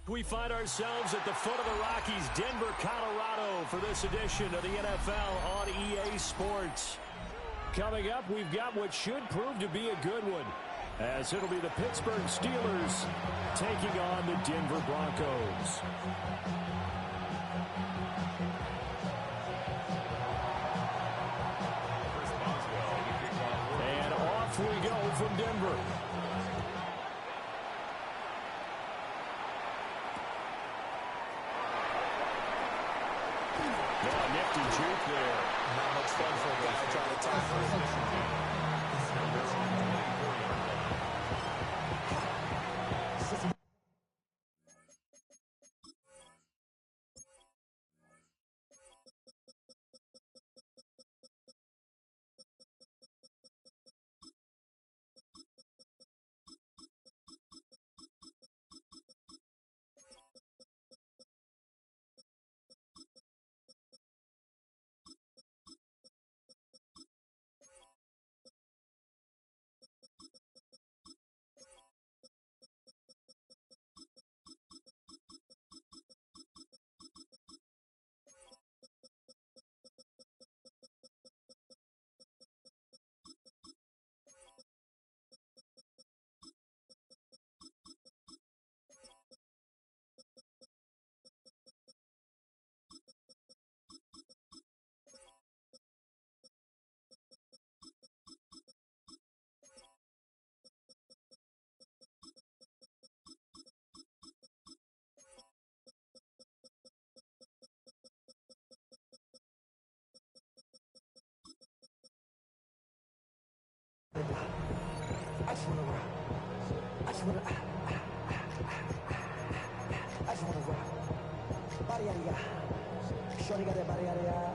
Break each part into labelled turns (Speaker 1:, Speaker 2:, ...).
Speaker 1: We find ourselves at the foot of the Rockies, Denver, Colorado, for this edition of the NFL on EA Sports. Coming up, we've got what should prove to be a good one, as it'll be the Pittsburgh Steelers taking on the Denver Broncos. And off we go from Denver. Nifty juke there.
Speaker 2: Not much fun for a guy trying to tackle. I just want to rock. I just want to rock. Body, yada, yada. Shorty got that body, yada, yada.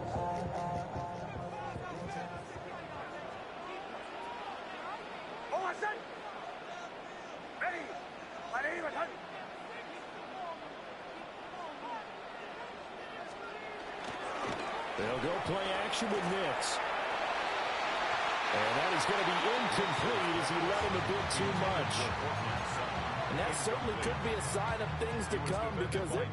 Speaker 2: Oh, I said. Ready. Ready, ready.
Speaker 1: They'll go play action with Nix. And that is going to be incomplete as he let him a bit too much.
Speaker 2: And that certainly could be a sign of things to come because they're...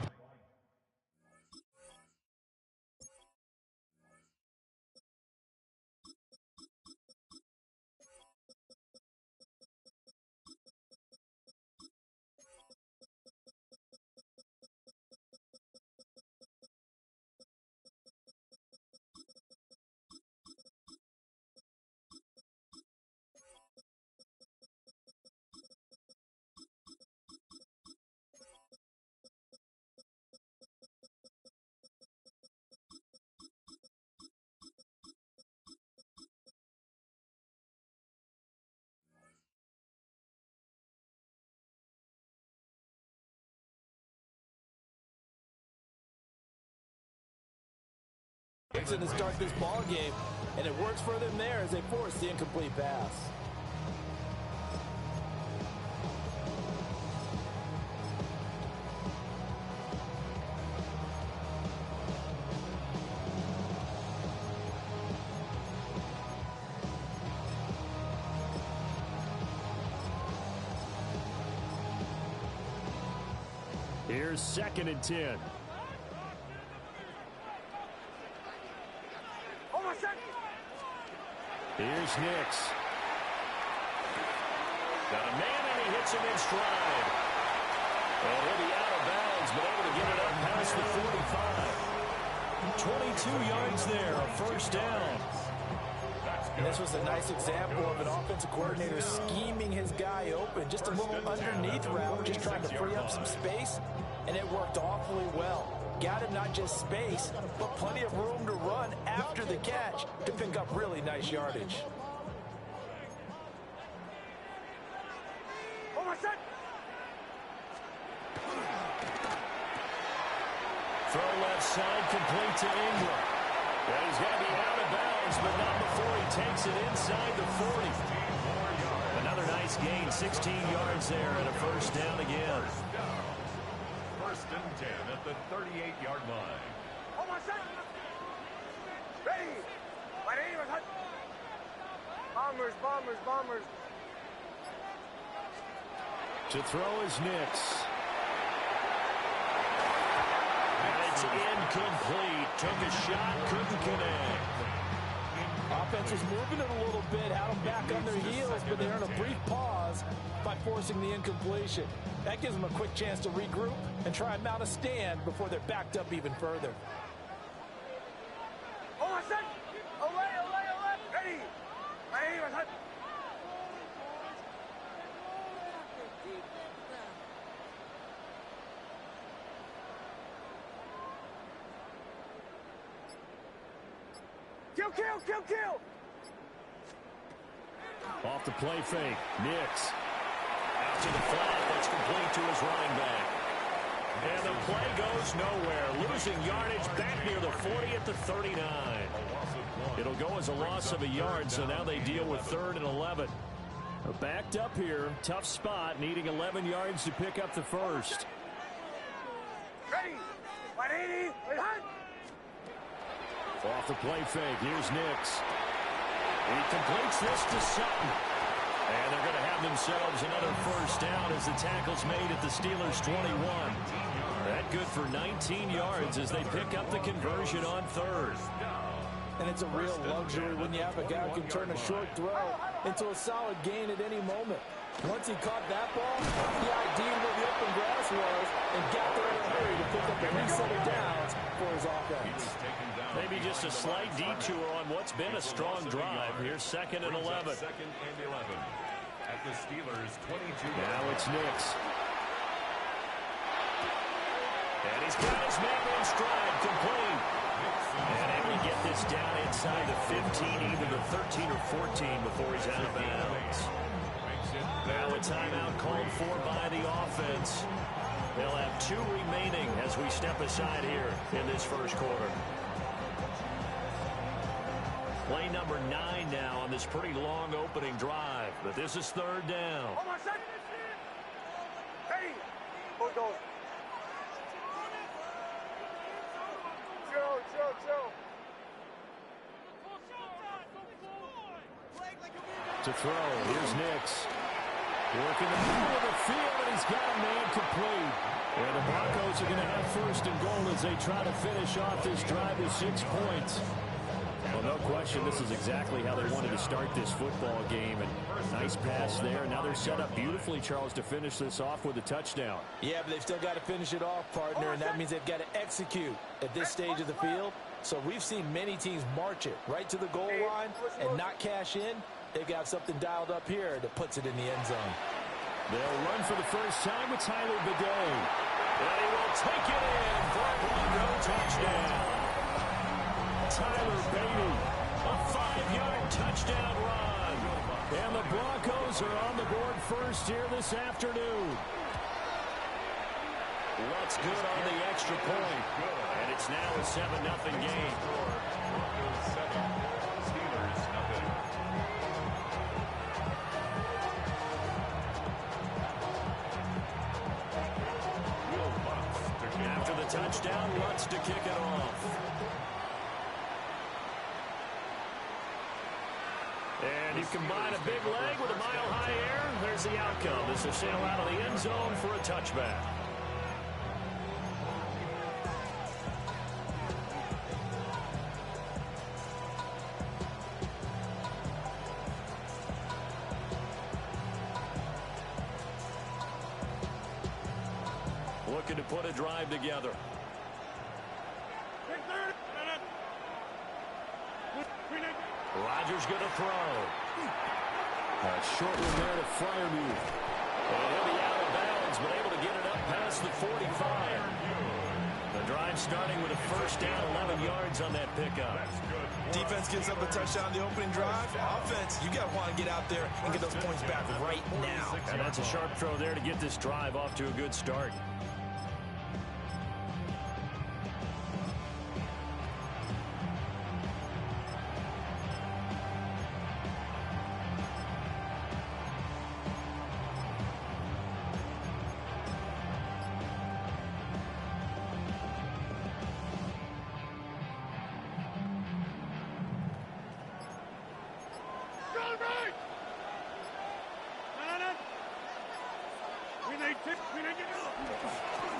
Speaker 2: to start this ball game, and it works for them there as they force the incomplete pass.
Speaker 1: Here's 2nd and 10. Here's Nix. Got a man, and he hits him in stride. And he'll be out of bounds, but able to get it up past the 45. 22 yards there, a first down.
Speaker 2: And this was a nice example of an offensive coordinator scheming his guy open. Just a little underneath route, just trying to free up some space, and it worked awfully well. Got him not just space, but plenty of room to run after the catch to pick up really nice yardage.
Speaker 1: Throw left side, complete to Ingram. And he's going to be out of bounds, but not before he takes it inside the 40. Another nice gain, 16 yards there, and a first down again.
Speaker 3: First and 10 at the 38-yard line.
Speaker 4: Ready. My name is Bombers, bombers, bombers.
Speaker 1: To throw is Nix. is incomplete. Took a shot, couldn't connect.
Speaker 2: Offense was moving it a little bit, had them back on their heels, but they're in a brief pause by forcing the incompletion. That gives them a quick chance to regroup and try and mount a stand before they're backed up even further.
Speaker 4: Oh, my son! Away, away, away! Ready! My name is Hudson. Kill, kill, kill, kill!
Speaker 1: Off the play fake. Nix. Out to the flat. That's complete to his running back. And the play goes nowhere. Losing yardage back near the 40 at the 39. It'll go as a loss of a yard, so now they deal with 3rd and 11. Backed up here. Tough spot. Needing 11 yards to pick up the first.
Speaker 4: Ready! 180!
Speaker 1: Off the play fake. Here's Nix. He completes this to Sutton. And they're going to have themselves another first down as the tackle's made at the Steelers' 21. That good for 19 yards as they pick up the conversion on 3rd.
Speaker 2: And it's a real luxury when you have a guy who can turn a short throw into a solid gain at any moment. Once he caught that ball, he ID'd where the open grass was and got there in a hurry to pick up the 3 set of downs for his offense.
Speaker 1: Maybe just a slight detour on what's been a strong drive. Here's 2nd and 11.
Speaker 3: 2nd and 11 at the Steelers' 22.
Speaker 1: Now it's Nix. And he's got his man in stride, complete. And able to get this down inside the 15, either the 13 or 14 before he's out of bounds. Now a timeout called for by the offense. They'll have 2 remaining as we step aside here in this first quarter. Play number 9 now on this pretty long opening drive, but this is 3rd down.
Speaker 4: Oh, my son! Ready! Bulldoze. Chill.
Speaker 1: To throw, here's Nix. Working the middle of the field, and he's got a man complete. And the Broncos are going to have 1st and goal as they try to finish off this drive with 6 points. Well, no question, this is exactly how they wanted to start this football game. And nice pass there. Now they're set up beautifully, Charles, to finish this off with a touchdown.
Speaker 2: Yeah, but they've still got to finish it off, partner, and that means they've got to execute at this stage of the field. So we've seen many teams march it right to the goal line and not cash in. They've got something dialed up here that puts it in the end zone.
Speaker 1: They'll run for the first time with Tyler Bidet. And he will take it in for a Bronco touchdown. Tyler Beatty, a 5-yard touchdown run. And the Broncos are on the board first here this afternoon. What's good on the extra point? And it's now a 7-0 game.
Speaker 3: Broncos 7, Steelers nothing.
Speaker 1: After the touchdown, Lutz to kick it off. And you combine a big leg with a mile-high air, there's the outcome. This will sail out of the end zone for a touchback. Looking to put a drive together. Rodgers going to throw. A short one there to Freiermuth. And he'll be out of bounds, but able to get it up past the 45. The drive starting with a first down, 11 yards on that pickup.
Speaker 2: Defense gives up a touchdown the opening drive. Offense, you got to want to get out there and get those points back right now.
Speaker 1: And that's a sharp throw there to get this drive off to a good start.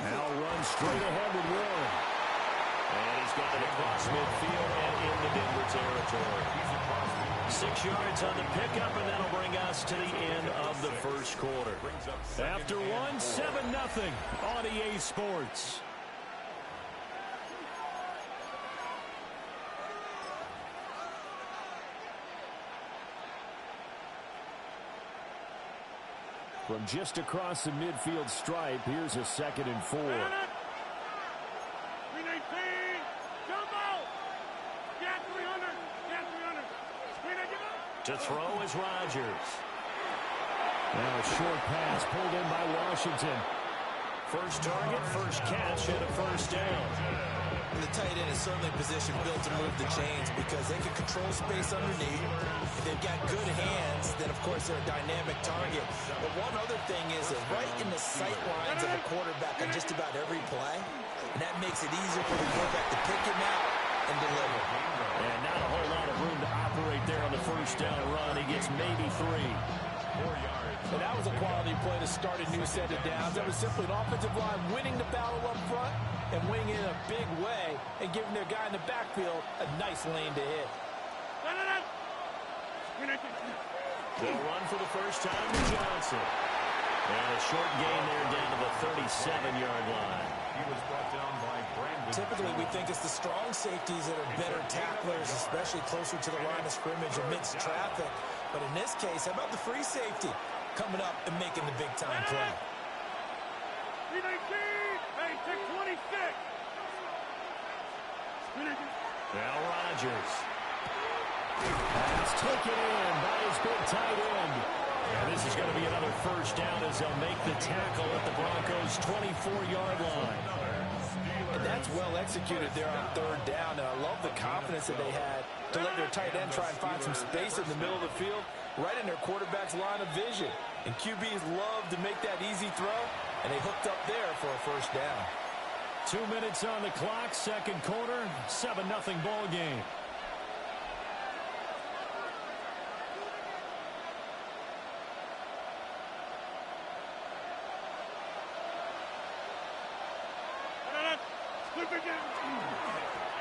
Speaker 1: Now runs straight ahead with Warren. got it across midfield and into Denver territory. 6 yards on the pickup, and that'll bring us to the end of the first quarter. After one, 7-0 on EA Sports. From just across the midfield stripe, here's a 2nd and 4. To throw is Rodgers. Now a short pass pulled in by Washington. First target, first catch, and a first down.
Speaker 2: And the tight end is certainly positioned built to move the chains because they can control space underneath. If they've got good hands, then of course they're a dynamic target. But one other thing is they're right in the sight lines of a quarterback on just about every play. And that makes it easier for the quarterback to pick him out and deliver.
Speaker 1: And not a whole lot of room to operate there on the first down run. He gets maybe 3.
Speaker 2: 4 yards. And that was a quality play to start a new set of downs. That was simply an offensive line winning the battle up front and winning in a big way and giving their guy in the backfield a nice lane to hit.
Speaker 1: They'll run for the first time to Johnson. And a short gain there down to the 37-yard line.
Speaker 3: He was brought down by Brandon.
Speaker 2: Typically, we think it's the strong safeties that are better tacklers, especially closer to the line of scrimmage amidst traffic. But in this case, how about the free safety coming up and making the big-time play?
Speaker 1: Now Rodgers. That's taken in by his big tight end. And this is going to be another first down as they'll make the tackle at the Broncos' 24-yard line.
Speaker 2: And that's well executed there on 3rd down. And I love the confidence that they had to let their tight end try and find some space in the middle of the field, right in their quarterback's line of vision. And QBs love to make that easy throw, and they hooked up there for a first down.
Speaker 1: 2 minutes on the clock, second quarter, 7-0 ball game.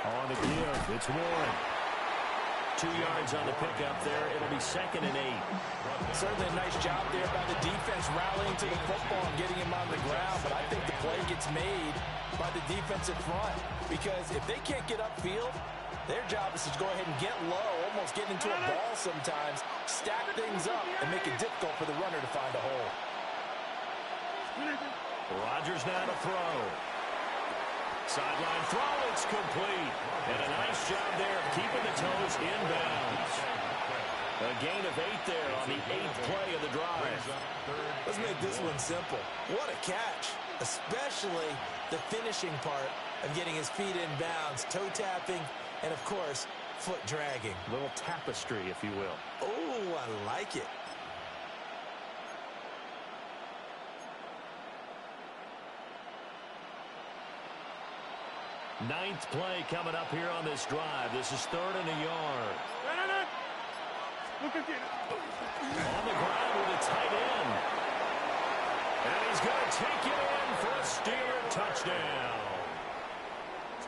Speaker 1: On the give, it's Warren. 2 yards on the pickup there. It'll be 2nd and 8.
Speaker 2: Certainly a nice job there by the defense rallying to the football and getting him on the ground. But I think the play gets made by the defensive front because if they can't get upfield, their job is to go ahead and get low, almost get into a ball sometimes, stack things up, and make it difficult for the runner to find a hole.
Speaker 1: Rodgers now to throw. Sideline throw, it's complete. And a nice job there of keeping the toes inbounds. A gain of 8 there on the 8th play of the drive.
Speaker 2: Let's make this one simple. What a catch, especially the finishing part of getting his feet in bounds, toe tapping, and of course, foot dragging.
Speaker 1: A little tapestry, if you will.
Speaker 2: Oh, I like it.
Speaker 1: Ninth play coming up here on this drive. This is 3rd and a yard. On the ground with a tight end. And he's going to take it in for a Steeler touchdown.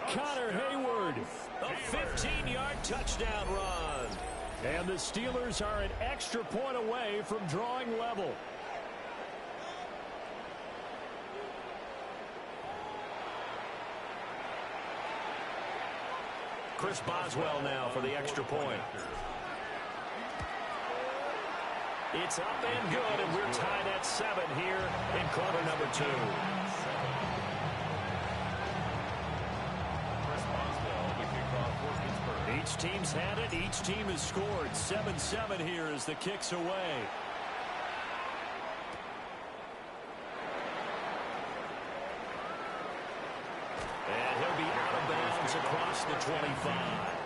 Speaker 1: Connor Hayward, a 15-yard touchdown run. And the Steelers are an extra point away from drawing level. Chris Boswell now for the extra point. It's up and good, and we're tied at 7 here in quarter number 2. Each team's had it. Each team has scored. 7-7 here as the kick's away. And he'll be out of bounds across the 25.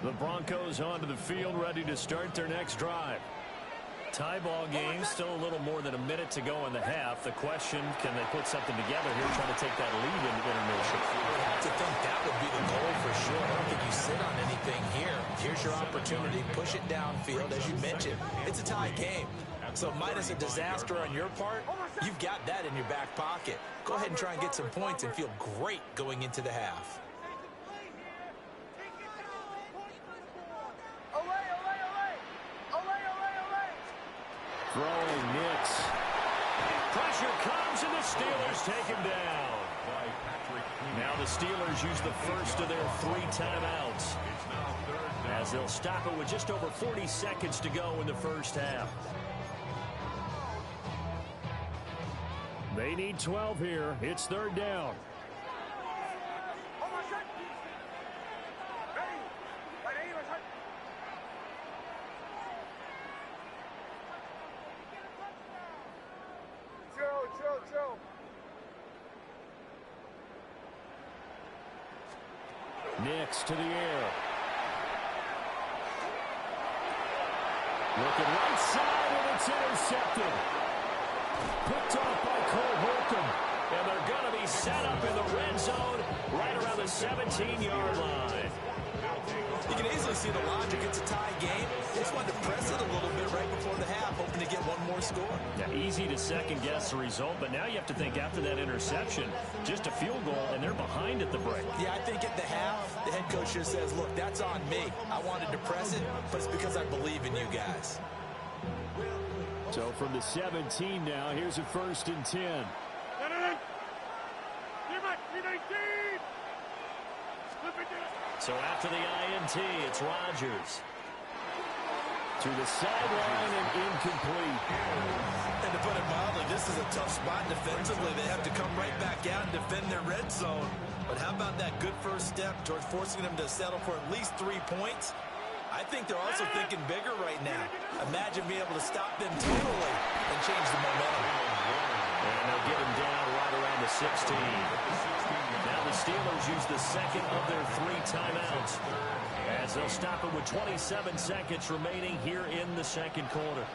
Speaker 1: The Broncos onto the field, ready to start their next drive. Tie ball game, still a little more than a minute to go in the half. The question, can they put something together here, trying to take that lead in intermission?
Speaker 2: I have to think that would be the goal for sure. I don't think you sit on anything here. Here's your opportunity. Push it downfield. As you mentioned, it's a tie game. So minus a disaster on your part, you've got that in your back pocket. Go ahead and try and get some points and feel great going into the half.
Speaker 1: Throwing Nix. Pressure comes, and the Steelers take him down. Now the Steelers use the first of their 3 timeouts, as they'll stop it with just over 40 seconds to go in the first half. They need 12 here. It's 3rd down. Nix to the air. Looking right side, and it's intercepted. Picked off by Cole Holcomb. And they're going to be set up in the red zone right around the 17-yard line.
Speaker 2: You can easily see the logic. It's a tie game. They just wanted to press it a little bit right before the half, hoping to get one more score.
Speaker 1: Yeah, easy to second-guess the result, but now you have to think after that interception, just a field goal, and they're behind at the break. Yeah,
Speaker 2: I think at the half, the head coach just says, look, that's on me. I wanted to press it, but it's because I believe in you guys.
Speaker 1: So from the 17 now, here's a 1st and 10. So after the INT, it's Rodgers. To the sideline and incomplete.
Speaker 2: And to put it mildly, this is a tough spot defensively. They have to come right back out and defend their red zone. But how about that good first step towards forcing them to settle for at least 3 points? I think they're also thinking bigger right now. Imagine being able to stop them totally and change the momentum.
Speaker 1: And they'll get him down right around the 16. Now the Steelers use the second of their 3 timeouts, as they'll stop it with 27 seconds remaining here in the second quarter.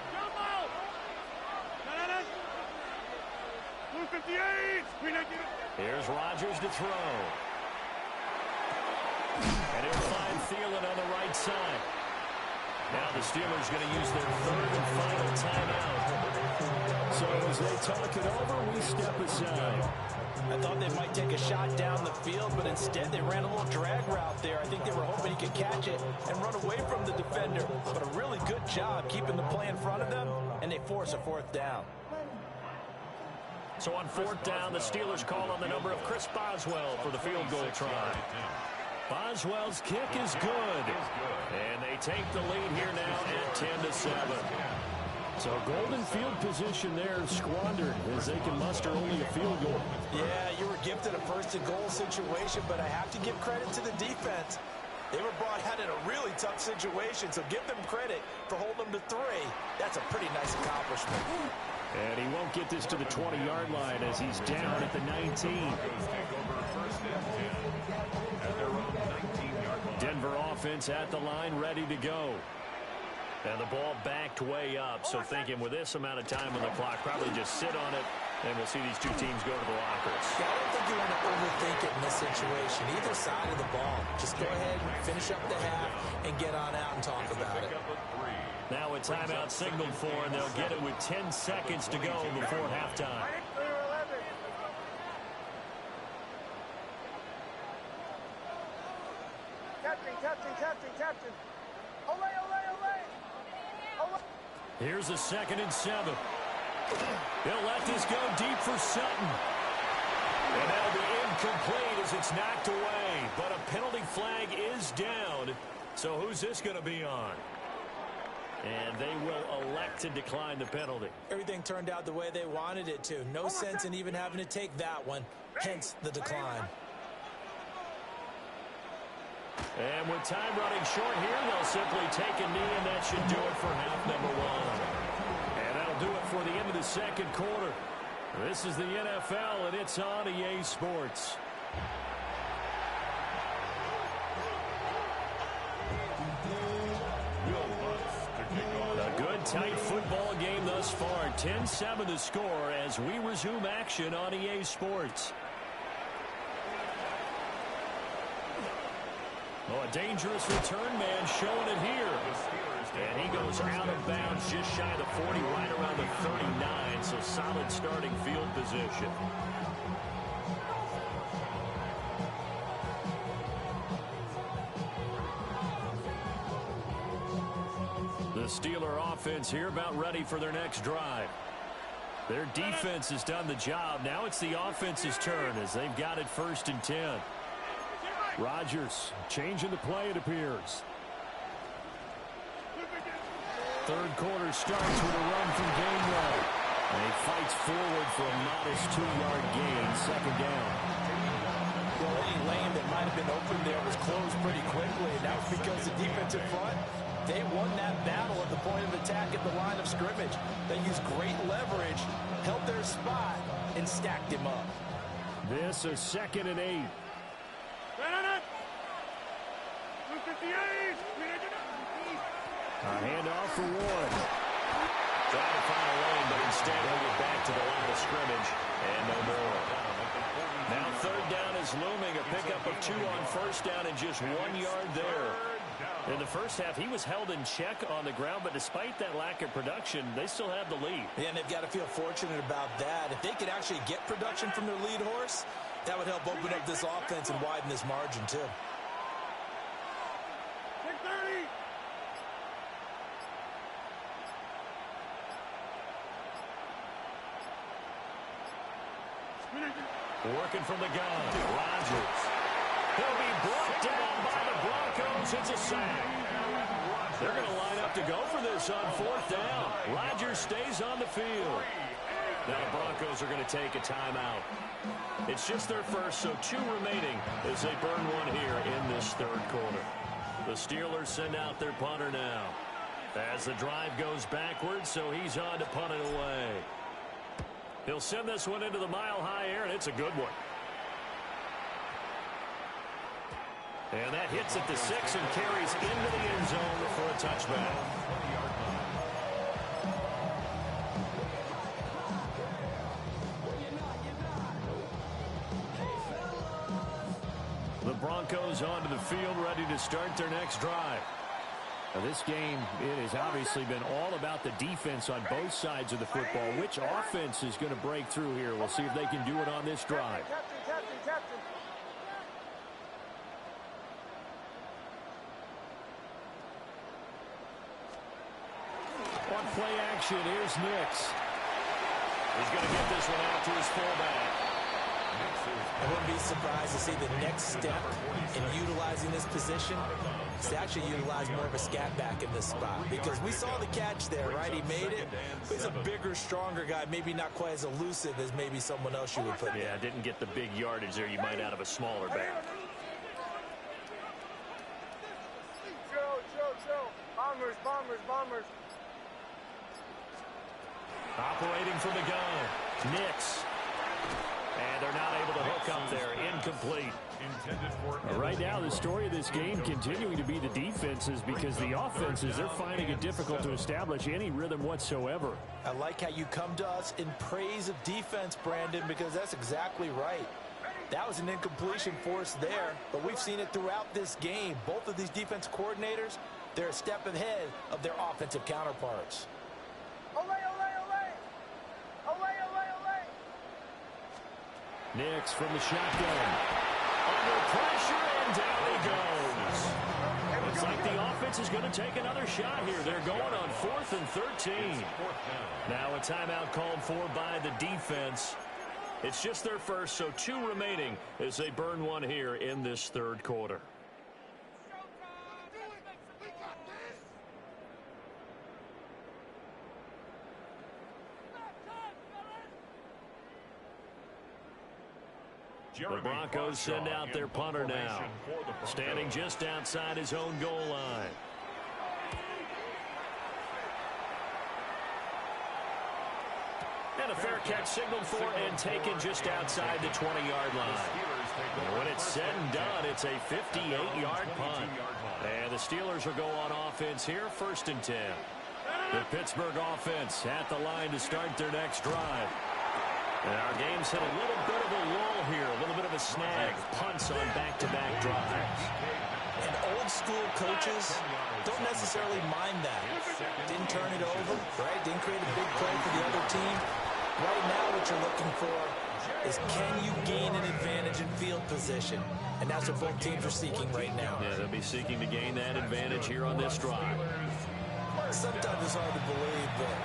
Speaker 1: Here's Rodgers to throw. And he'll find Thielen on the right side. Now the Steelers going to use their 3rd and final timeout. So as they talk it over, we step aside.
Speaker 2: I thought they might take a shot down the field, but instead they ran a little drag route there. I think they were hoping he could catch it and run away from the defender. But a really good job keeping the play in front of them, and they force a 4th down.
Speaker 1: So on 4th down, the Steelers call on the number of Chris Boswell for the field goal try. Boswell's kick is good. And they take the lead here now at 10-7. So golden field position there squandered as they can muster only a field goal.
Speaker 2: Yeah, you were gifted a 1st and goal situation, but I have to give credit to the defense. They were brought out in a really tough situation, so give them credit for holding them to 3. That's a pretty nice accomplishment.
Speaker 1: And he won't get this to the 20-yard line as he's down at the 19. Denver offense at the line, ready to go. And the ball backed way up, so thinking with this amount of time on the clock, probably just sit on it, and we'll see these 2 teams go to the lockers.
Speaker 2: Yeah, I don't think you want to overthink it in this situation. Either side of the ball. Just go ahead and finish up the half and get on out and talk about it.
Speaker 1: Now a timeout signaled for, and they'll get it with 10 seconds to go before halftime.
Speaker 4: Captain. Olay.
Speaker 1: Here's a 2nd and 7. They'll let this go deep for Sutton. And that'll be incomplete as it's knocked away. But a penalty flag is down. So who's this going to be on? And they will elect to decline the penalty.
Speaker 2: Everything turned out the way they wanted it to. No sense in even having to take that one. Hence the decline.
Speaker 1: And with time running short here, they'll simply take a knee, and that should do it for half number 1. And that'll do it for the end of the second quarter. This is the NFL, and it's on EA Sports. A good, tight football game thus far. 10-7 the score as we resume action on EA Sports. Oh, a dangerous return man showing it here. And he goes out of bounds just shy of the 40, right around the 39. So solid starting field position. The Steeler offense here about ready for their next drive. Their defense has done the job. Now it's the offense's turn as they've got it 1st and 10. Rodgers changing the play, it appears. Third quarter starts with a run from Gainwell. And he fights forward for a modest 2-yard gain, 2nd down.
Speaker 2: Well, any lane that might have been open there was closed pretty quickly, and that was because the defensive front, they won that battle at the point of attack at the line of scrimmage. They used great leverage, held their spot, and stacked him up.
Speaker 1: This is 2nd and 8. A handoff for Ward. Trying to find a lane, but instead he'll get back to the line of scrimmage. And no more. Now 3rd down is looming. A pickup of 2 on 1st down and just 1 yard there. In the first half, he was held in check on the ground, but despite that lack of production, they still have the lead.
Speaker 2: Yeah, and they've got to feel fortunate about that. If they could actually get production from their lead horse, that would help open up this offense and widen this margin, too.
Speaker 1: Working from the gun, Rodgers. He'll be brought down by the Broncos. It's a sack. They're going to line up to go for this on 4th down. Rodgers stays on the field. Now the Broncos are going to take a timeout. It's just their first, so 2 remaining as they burn 1 here in this 3rd quarter. The Steelers send out their punter now. As the drive goes backwards, so he's on to punt it away. He'll send this one into the mile-high air, and it's a good one. And that hits at the 6 and carries into the end zone for a touchback. The Broncos onto the field, ready to start their next drive. Now this game, it has obviously been all about the defense on both sides of the football. Which offense is going to break through here? We'll see if they can do it on this drive.
Speaker 4: Captain.
Speaker 1: On play action, here's Nix. He's going to get this one out to his fullback.
Speaker 2: I wouldn't be surprised to see the next step in utilizing this position is to actually utilize more of a scat back in this spot, because we saw the catch there, right? He made it. He's a bigger, stronger guy, maybe not quite as elusive as maybe someone else you would put there.
Speaker 1: Yeah, didn't get the big yardage there you might out of a smaller back.
Speaker 4: Chill. Bombers.
Speaker 1: Operating from the gun, Nix. And they're not able to hook up there. Incomplete. Right now, the story of this game continuing to be the defenses, because the offenses, they're finding it difficult to establish any rhythm whatsoever.
Speaker 2: I like how you come to us in praise of defense, Brandon, because that's exactly right. That was an incompletion forced there, but we've seen it throughout this game. Both of these defense coordinators, they're a step ahead of their offensive counterparts.
Speaker 1: Nix from the shotgun. Under pressure, and down he goes. Looks like the offense is going to take another shot here. They're going on 4th and 13. Now a timeout called for by the defense. It's just their first, so 2 remaining as they burn 1 here in this 3rd quarter. The Broncos send out their punter now, standing just outside his own goal line. And a fair catch signaled for and taken just outside the 20-yard line. And when it's said and done, it's a 58-yard punt. And the Steelers will go on offense here, 1st and 10. The Pittsburgh offense at the line to start their next drive. And our game's hit a little bit of a lull here, a little bit of a snag. Punts on back-to-back drives.
Speaker 2: And school coaches don't necessarily mind that. Didn't turn it over, right? Didn't create a big play for the other team. Right now what you're looking for is, can you gain an advantage in field position? And that's what both teams are seeking right now.
Speaker 1: Yeah, they'll be seeking to gain that advantage here on this drive.
Speaker 2: Sometimes it's hard to believe, but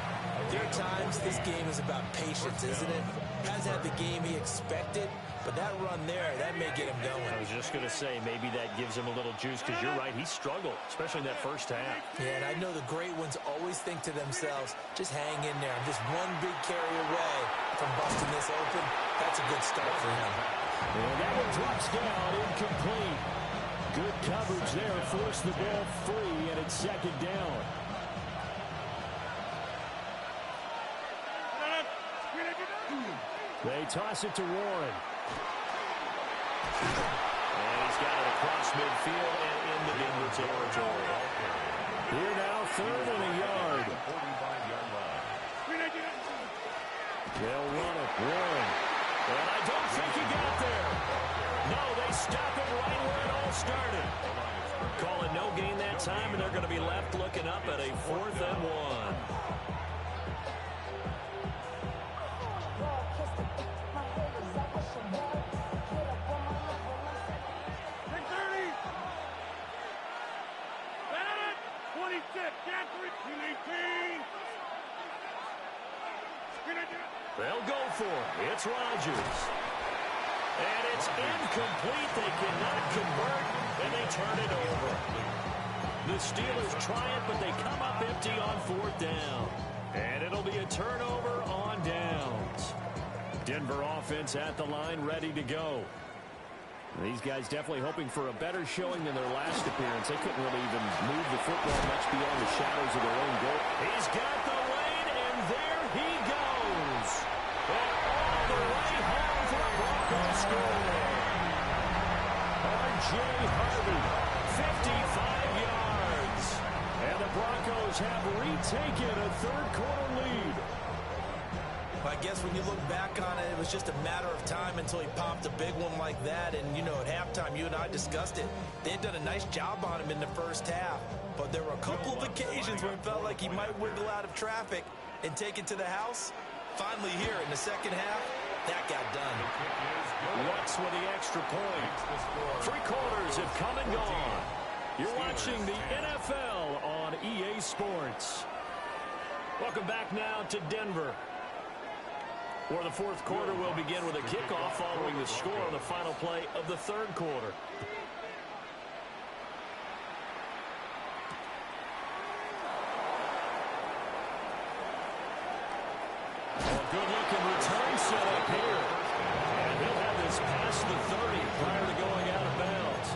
Speaker 2: there are times this game is about patience, isn't it? Hasn't had the game he expected, but that run there, that may get him going.
Speaker 1: I was just going to say, maybe that gives him a little juice, because you're right, he struggled, especially in that first half.
Speaker 2: Yeah, and I know the great ones always think to themselves, just hang in there. I'm just one big carry away from busting this open. That's a good start for him.
Speaker 1: And that one drops down, incomplete. Good coverage there, forced the ball free, and it's second down. They toss it to Warren. And he's got it across midfield and into Denver territory. Here now, 3rd and a yard. They'll run it. Warren. And I don't think he got there. No, they stop it right where it all started. Calling no gain that time, and they're going to be left looking up at a 4th and 1. They'll go for it. It's Rodgers. And it's incomplete. They cannot convert, and they turn it over. The Steelers try it, but they come up empty on 4th down. And it'll be a turnover on downs. Denver offense at the line, ready to go. These guys definitely hoping for a better showing than their last appearance. They couldn't really even move the football much beyond the shadows of their own goal. He's got the lane, and there he goes. And all the way home for a Broncos score. R.J. Harvey, 55 yards. And the Broncos have retaken a 3rd-quarter lead.
Speaker 2: I guess when you look back on it, it was just a matter of time until he popped a big one like that. And, you know, at halftime, you and I discussed it. They had done a nice job on him in the first half. But there were a couple of occasions where it felt like he might wiggle out of traffic and take it to the house. Finally here in the second half, that got done.
Speaker 1: Lutz with the extra point. 3 quarters have come and gone. You're watching the NFL on EA Sports. Welcome back now to Denver, where the 4th quarter will begin with a kickoff following the score on the final play of the 3rd quarter. Good-looking return set up here. And he'll have this past the 30 prior to going out of bounds.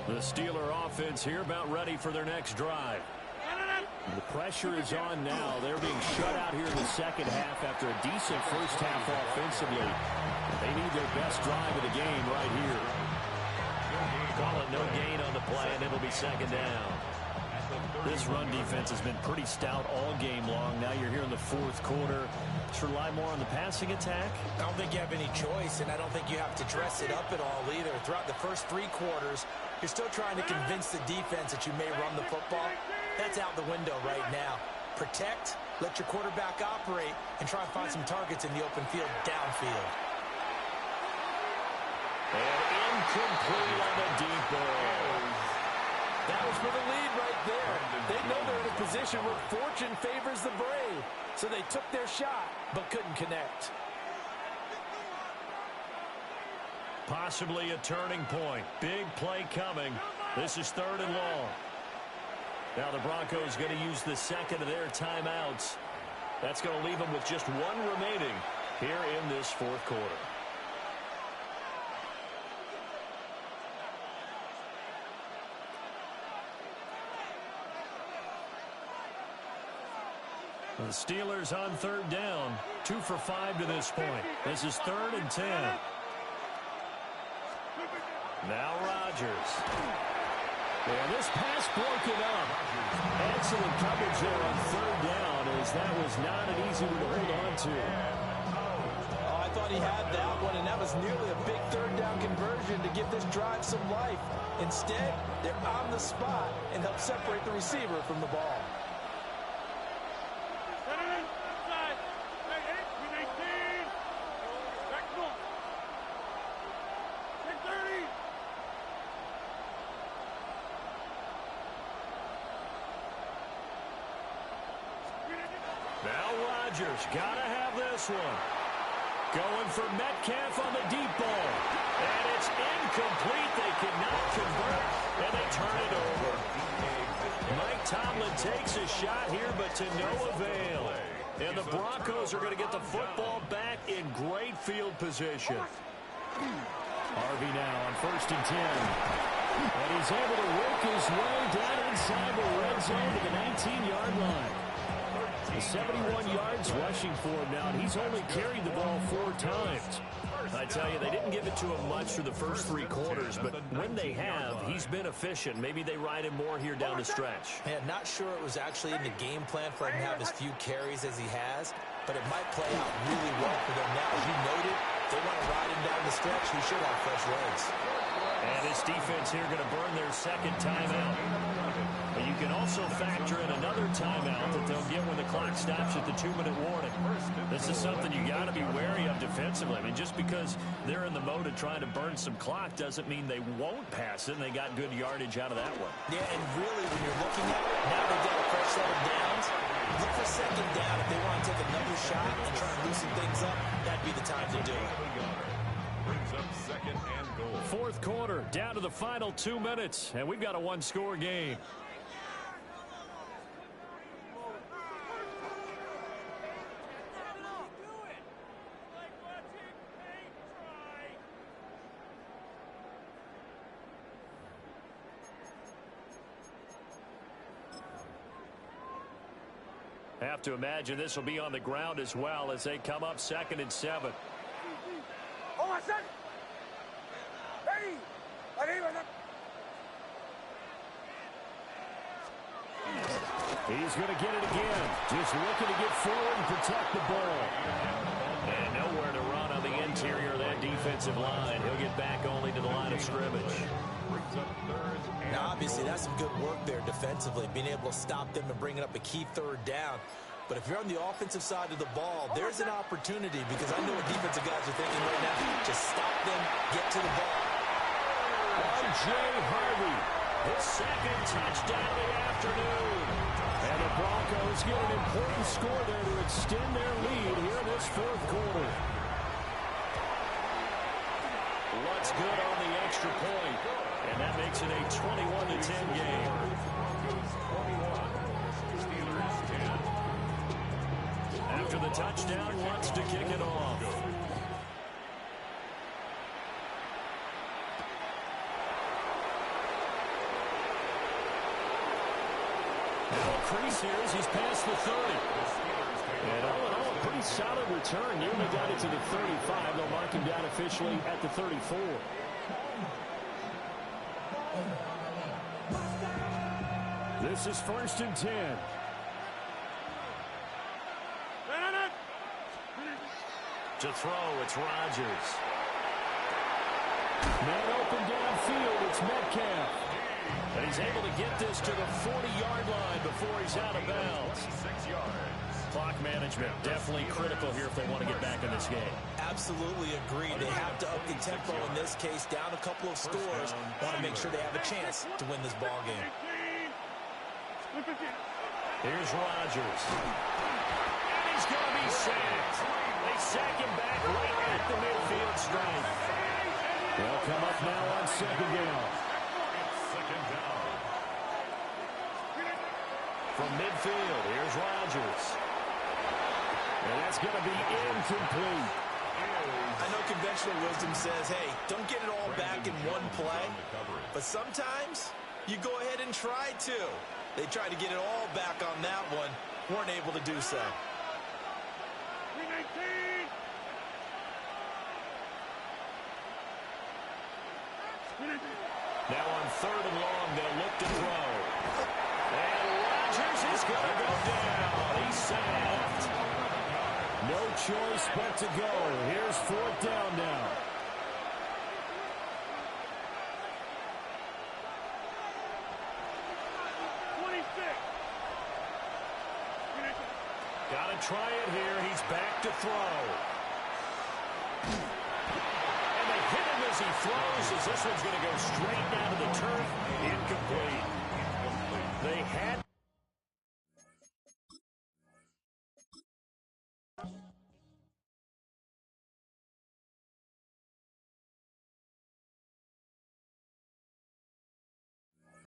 Speaker 1: The Steeler offense here about ready for their next drive. The pressure is on now. They're being shut out here in the second half after a decent first half offensively. They need their best drive of the game right here. Call it no gain on the play, and it'll be second down. This run defense has been pretty stout all game long. Now you're here in the 4th quarter. Just rely more on the passing attack.
Speaker 2: I don't think you have any choice, and I don't think you have to dress it up at all either. Throughout the first 3 quarters, you're still trying to convince the defense that you may run the football. That's out the window right now. Protect, let your quarterback operate, and try and find some targets in the open field downfield.
Speaker 1: And incomplete on the deep ball.
Speaker 2: That was for the lead right there. They know they're in a position where fortune favors the brave. So they took their shot, but couldn't connect.
Speaker 1: Possibly a turning point. Big play coming. This is 3rd and long. Now the Broncos going to use the second of their timeouts. That's going to leave them with just 1 remaining here in this 4th quarter. The Steelers on 3rd down. 2 for 5 to this point. This is 3rd and 10. Now Rodgers. And this pass broken up. Excellent coverage there on third down, as that was not an easy one to hold on to.
Speaker 2: Oh, I thought he had that one, and that was nearly a big third down conversion to give this drive some life. Instead, they're on the spot and help separate the receiver from the ball.
Speaker 1: Now Rodgers got to have this one. Going for Metcalf on the deep ball. And it's incomplete. They cannot convert, and they turn it over. Mike Tomlin takes a shot here, but to no avail. And the Broncos are going to get the football back in great field position. Harvey now on 1st and 10. And he's able to work his way down inside the red zone to the 19-yard line. 71 yards rushing for him now, and he's only carried the ball 4 times. I tell you, they didn't give it to him much for the first 3 quarters, but when they have, he's been efficient. Maybe they ride him more here down the stretch.
Speaker 2: Yeah, not sure it was actually in the game plan for him to have as few carries as he has, but it might play out really well for them now. As you noted, they want to ride him down the stretch. He should have fresh legs.
Speaker 1: And this defense here going to burn their second timeout. But you can also factor in another timeout that they'll get when the clock stops at the 2-minute warning. This is something you got to be wary of defensively. I mean, just because they're in the mode of trying to burn some clock doesn't mean they won't pass it, and they got good yardage out of that one.
Speaker 2: Yeah, and really, when you're looking at it, now they've got a fresh set of downs. Look for second down. If they want to take another shot and try and loosen things up, that'd be the time to do it.
Speaker 3: Brings up 2nd and goal.
Speaker 1: 4th quarter, down to the final 2 minutes, and we've got a 1-score game. Have to imagine this will be on the ground as well as they come up 2nd and 7.
Speaker 4: Oh, my son! Ready!
Speaker 1: He's going to get it again. Just looking to get forward and protect the ball. And nowhere to run on the interior of that defensive line. He'll get back only to the line of scrimmage.
Speaker 2: Now, obviously, that's some good work there defensively, being able to stop them and bringing up a key 3rd down. But if you're on the offensive side of the ball, there's an opportunity, because I know what defensive guys are thinking right now. Just stop them, get to the ball.
Speaker 1: R.J. Harvey, his 2nd touchdown of the afternoon. And the Broncos get an important score there to extend their lead here in this 4th quarter. What's good on the extra point? And that makes it a 21-10 game.
Speaker 3: 21. Steelers 10.
Speaker 1: After the touchdown, wants to kick it off. Now a crease here as he's past the 30. And all in all, a pretty solid return. Nearly got it to the 35. They'll mark him down officially at the 34. This is 1st and 10. To throw, it's Rodgers. Man open downfield, it's Metcalf. And he's able to get this to the 40-yard line before he's out of bounds.
Speaker 3: 6 yards.
Speaker 1: Clock management definitely critical here if they want to get back in this game.
Speaker 2: Absolutely agreed. They have to up the tempo in this case, down a couple of scores. Want to make sure they have a chance to win this ball game.
Speaker 1: Here's Rodgers. And he's going to be sacked. They sack him back right at the midfield stripe. They'll come up now on 2nd down. From midfield, here's Rodgers. And that's going to be incomplete.
Speaker 2: I know conventional wisdom says, hey, don't get it all back in one play. But sometimes you go ahead and try to. They tried to get it all back on that one. Weren't able to do so.
Speaker 1: Now on 3rd and long, they'll look to the split to go. Here's 4th down now. Got to try it here. He's back to throw. And they hit him as he throws, as this one's going to go straight down to the turf.